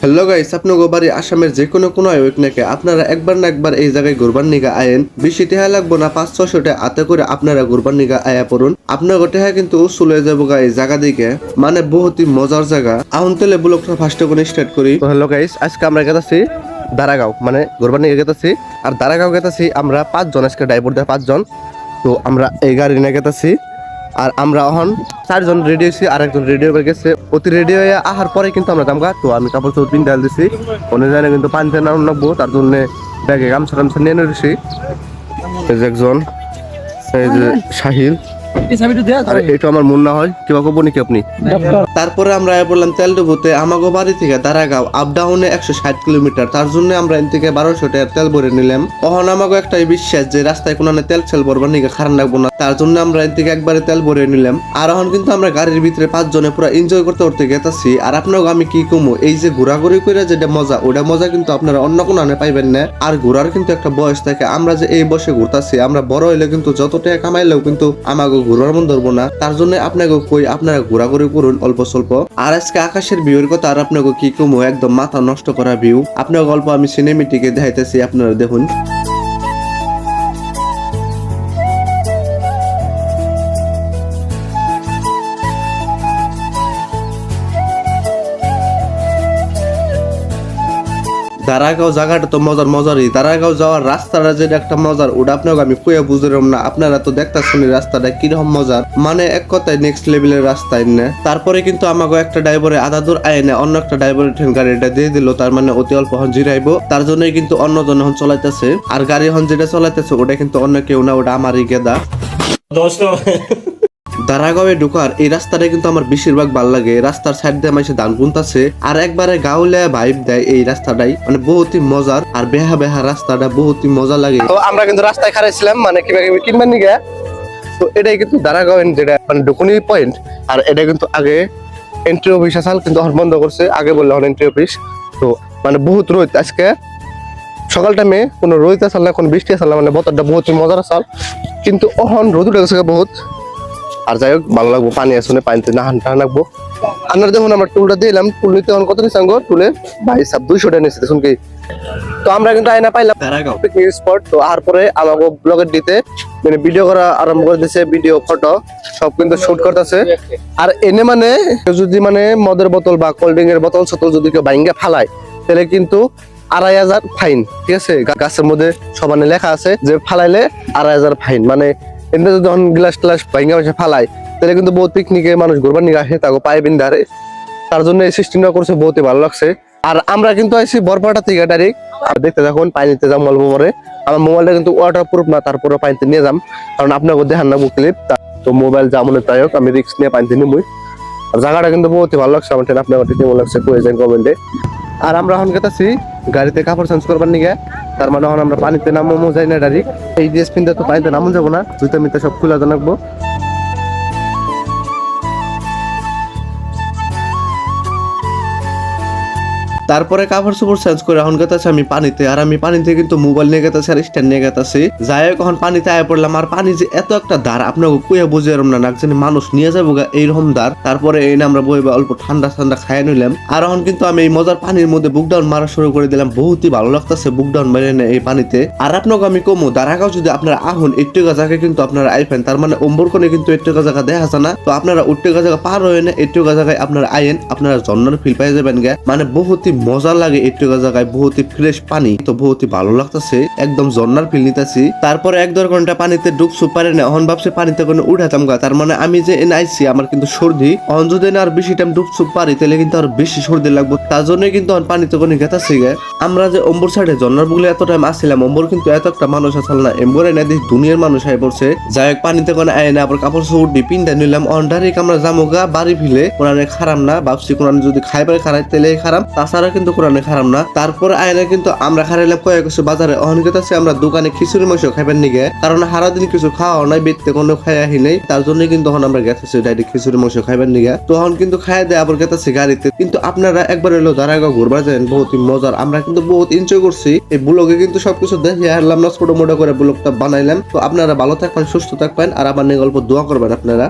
Hello guys, আপনাকে বাড়ি আসামের যে কোনো কোনায় হোক নাকি আপনারা একবার না একবার এই জায়গায় ঘুরবার নিগা আয়েন। বেশি টেহা লাগবো না, 500-600 টাকা হাতে করে আপনারা ঘুরবার নিগা আয়া পড়ুন। আপনার টেহা কিন্তু চলে যাবো গা এই জায়গা দিকে, মানে বহুতই মজার জায়গা। এখন তেলে ব্লগটা ফার্স্টে করে স্টার্ট করি। তো হ্যালো গাইস, আজকে আমরা গেতাছি দারাগাঁও, মানে ঘুরবার নিয়ে গেতাছি। আর দারাগাঁও গেতাছি আমরা 5 জন, আজকে ড্রাইভার দেয় 5 জন। তো আমরা এই গাড়ি নিয়ে গেতাছি। আর আমরা এখন 4 জন রেডি হয়েছি, আর একজন রেডি হয়ে গেছে। অতি রেডি হয়ে আসার পরে কিন্তু আমরা দামগা। তো আমি কাপড় চোপড় পিন ডাল দিছি, অন্য জায়গায় কিন্তু পানিতে নাম রাখবো, তার জন্য ব্যাগে গামছা টামছা নিয়ে নিয়েছি। এই যে একজন, এই যে সাহিল, আর এটা আমার মন না হয় কিবা কব নাকি আপনি। তারপরে আমরা বললাম তেলডুবুতে। আমাগো বাড়ি থেকে দারাগাঁও আপ ডাউনে 160 কিলোমিটার, তার জন্য আমরা এন থেকে 1200 টাকার তেল ভরে নিলাম। তখন আমাগো একটাই বিশ্বাস যে রাস্তায় কোনো তেল ছেল ভরবার নিকে খারাপ লাগবো না, তার জন্য আমরা এন থেকে একবারে তেল ভরে নিলাম। আর এখন কিন্তু আমরা গাড়ির ভিতরে 5 জনে পুরো এনজয় করতে করতে গেতাছি। আর আপনাকে আমি কি কমো, এই যে ঘোরাঘুরি করে যেটা মজা, ওটা মজা কিন্তু আপনারা অন্য কোনো আনে পাইবেন না। আর ঘোরার কিন্তু একটা বয়স থাকে, আমরা যে এই বয়সে ঘুরতাছি, আমরা বড় হইলে কিন্তু যত টাকা কামাইলেও কিন্তু আমাকে ঘোরার মন ধরবো না। তার জন্য আপনাকে কই আপনারা ঘোরাঘুরি করুন অল্প স্বল্প। আর আজকে আকাশের ভিউর কথা আর আপনাকে কি কমো, একদম মাথা নষ্ট করা ভিউ। আপনার গল্প আমি সিনেমেটিকে দেখাইতেছি, আপনারা দেখুন। দারাগাঁও জায়গাটা তো মজারই। দারাগাঁও যাওয়ার রাস্তাটা যেটা একটা মজার, ওটা আপনাকে আমি কইয়া বুঝলাম না। আপনারা তো দেখতেছেন রাস্তাটা কিরকম মজার, মানে এক কথায় নেক্সট লেভেলের রাস্তায় না। তারপরে কিন্তু আমাকে একটা ড্রাইভারে আধা দূর আইনে অন্য একটা ড্রাইভারের গাড়িটা দিয়ে দিল, তার মানে অতি অল্প হন জিরাইবো, তার জন্যই কিন্তু অন্যজন হন চলাইতেছে। আর গাড়ি হন যেটা চলাইতেছে ওটা কিন্তু অন্য কেউ না, ওটা আমারই গেদা। দারাগাঁওয়ে ঢুকার এই রাস্তাটা কিন্তু আমার বেশিরভাগ ভাল লাগে। রাস্তার সাইড দিয়ে মাইসে ধান বুনতাছে, আর একবারে গাউলিয়া ভাইব দেয় এই রাস্তাটাই, মানে বহুতই মজার। আর বেহা বেহা রাস্তাটা বহুতই মজা লাগে। তো আমরা কিন্তু রাস্তায় খারাইছিলাম, মানে কিবা কিনবার নিগে। তো এটাই কিন্তু দারাগাঁওয়ের যেটা মানে ঢুকুনি পয়েন্ট। আর এটা কিন্তু আগে এন্ট্রি অফিস আসাল, কিন্তু এখন বন্ধ করছে। আগে বললে এখন এন্ট্রি অফিস। তো মানে বহুত রোদ আজকে সকাল টাইমে, কোনো রোদ আসাল না, কোনো বৃষ্টি আসাল না, মানে বতরটা বহুতই মজার আসাল। কিন্তু এখন রোদ উঠে গেছে বহুত। আর যাই হোক ভালো লাগবো, পানি আসনে পানিতে না লাগবো। আপনারা দেখুন আমরা টুলটা দিলাম, টুল নিতে এখন কত নিচ্ছি আঙ্গো টুলে ভাই সাহেব 200 টাকা নিচ্ছে দেখুন কি। তো আমরা কিন্তু আয়না পাইলাম দারাগাঁও পিকনিক স্পট। তো আর পরে আমাকে ব্লগের দিতে মানে ভিডিও করা আরম্ভ করে দিয়েছে, ভিডিও ফটো সব কিন্তু শুট করতেছে। আর এনে মানে যদি মানে মদের বোতল বা কোল্ড ড্রিঙ্কের বোতল সতল যদি কেউ ভাঙ্গা ফালায়, তাহলে কিন্তু 2500 ফাইন, ঠিক আছে। গাছের মধ্যে সমানে লেখা আছে যে ফালাইলে 2500 ফাইন। মানে এমনি যদি গ্লাস ট্লাস ভাঙ্গা বসে ফালায়, তাহলে কিন্তু বহুত পিকনিকে মানুষ ঘুরবার নিয়ে আসে, তাকে পায়ে বিন্ধারে। তার জন্য এই সিস্টেমটা করছে, বহুতই ভালো লাগছে। আর আমরা কিন্তু আইসি বরপাটা থেকে ডাইরেক্ট। আর দেখতে দেখুন পানিতে যাম অল্প পরে। আমার মোবাইলটা কিন্তু ওয়াটার প্রুফ না, তারপরে পানিতে নিয়ে যাম, কারণ আপনাকে দেখান না ক্লিপ। তো মোবাইল যেমন তাই হোক, আমি রিস্ক নিয়ে পানিতে নিবই। আর জায়গাটা কিন্তু বহুতই ভালো লাগছে আমার, আপনার কেমন লাগছে কয়ে যান কমেন্টে। আর আমরা এখন গেতাছি গাড়িতে কাপড় চেঞ্জ করবার নিগে। তার মানে এখন আমরা পানিতে নামবো যাই না ডাইরেক্ট। এই ড্রেস পিনতে তো পানিতে নামন যাবো না, জুতা মিতে সব খুলে জানাবো। তারপরে কাপড় চোপড় চেঞ্জ করে এখন গেতাছি আমি পানিতে। আর আমি পানিতে কিন্তু মোবাইল নিয়ে গেতাছি আর স্ট্যান্ড নিয়ে গেতাছি। যাই হোক এখন পানিতে আয় পড়লাম। আর পানি যে এত একটা ধার, আপনাকে কুয়ে বুঝে এরম না, জানি মানুষ নিয়ে যাবো গা এইরকম ধার। তারপরে এই না আমরা বইবা অল্প ঠান্ডা ঠান্ডা খাইয়ে নিলাম। আর এখন কিন্তু আমি এই মজার পানির মধ্যে বুক ডাউন মারা শুরু করে দিলাম। বহুতই ভালো লাগতেছে বুক ডাউন মেরে না এই পানিতে। আর আপনাকে আমি কমো, দারাগাঁও যদি আপনারা আহুন একটু জায়গায় কিন্তু আপনারা আইফেন, তার মানে অম্বরকনে কিন্তু একটু জায়গা দেখা যায় না। তো আপনারা একটু জায়গা পার হয়ে না, একটু জায়গায় আপনারা আইন, আপনারা ঝর্ণার ফিল পাই যাবেন গে। মানে বহুতই মজা লাগে একটু জায়গায়, বহুতই ফ্রেশ পানি, তো বহুতই ভালো লাগতেছে, একদম ঝর্ণার ফিল নিতেছি। তারপরে 1-2 ঘন্টা পানিতে ডুবছু পারে না, এখন ভাবছি পানিতে কোনো উঠাতাম গা। তার মানে আমি যে এনে আইছি আমার কিন্তু সর্দি, এখন যদি আর বেশি টাইম ডুবছু পারি তাহলে কিন্তু আর বেশি সর্দি লাগবো। তার জন্য কিন্তু পানিতে কোনো গেতাছি গে। আমরা যে অম্বর সাইডে ঝর্ণার বুগলে এত টাইম আসছিলাম, অম্বর কিন্তু এত একটা মানুষ আসল না, এম্বরে না দেখি দুনিয়ার মানুষ আয় পড়ছে। যাই হোক পানিতে কোনো আয় না, আবার কাপড় চোপড় ডিপিনটা নিলাম। অন্ডারিক আমরা যাবো গা বাড়ি ফিলে। কোরআনে খারাপ না, ভাবছি কোরআনে যদি খাইবার খারাই তাহলে খারাপ, তাছাড়া কিন্তু কোরআনে খারাপ না। তারপর আয়না কিন্তু আমরা খারাইলাম কয়েক কিছু বাজারে। অনেক আছে আমরা দোকানে খিচুড়ি মাংস খাইবেন নিগে, কারণ সারাদিন কিছু খাওয়া নাই, বেরতে কোনো খাই আহি নেই। তার জন্য কিন্তু এখন আমরা গেতেছি ডাইরেক্ট খিচুড়ি মাংস খাইবেন নিগে। তো এখন কিন্তু খাই দেয় আবার গেতেছি গাড়িতে। কিন্তু আপনারা একবার এলো দারাগাঁও ঘুরবার যান, বহুতই মজার। আমরা কিন্তু বহুত এনজয় করছি এই ব্লগে, কিন্তু সবকিছু দেখে হারলাম না, ছোট মোটো করে ব্লগটা বানাইলাম। তো আপনারা ভালো থাকবেন, সুস্থ থাকবেন, আর আমার নিয়ে গল্প দোয়া করবেন আপনারা।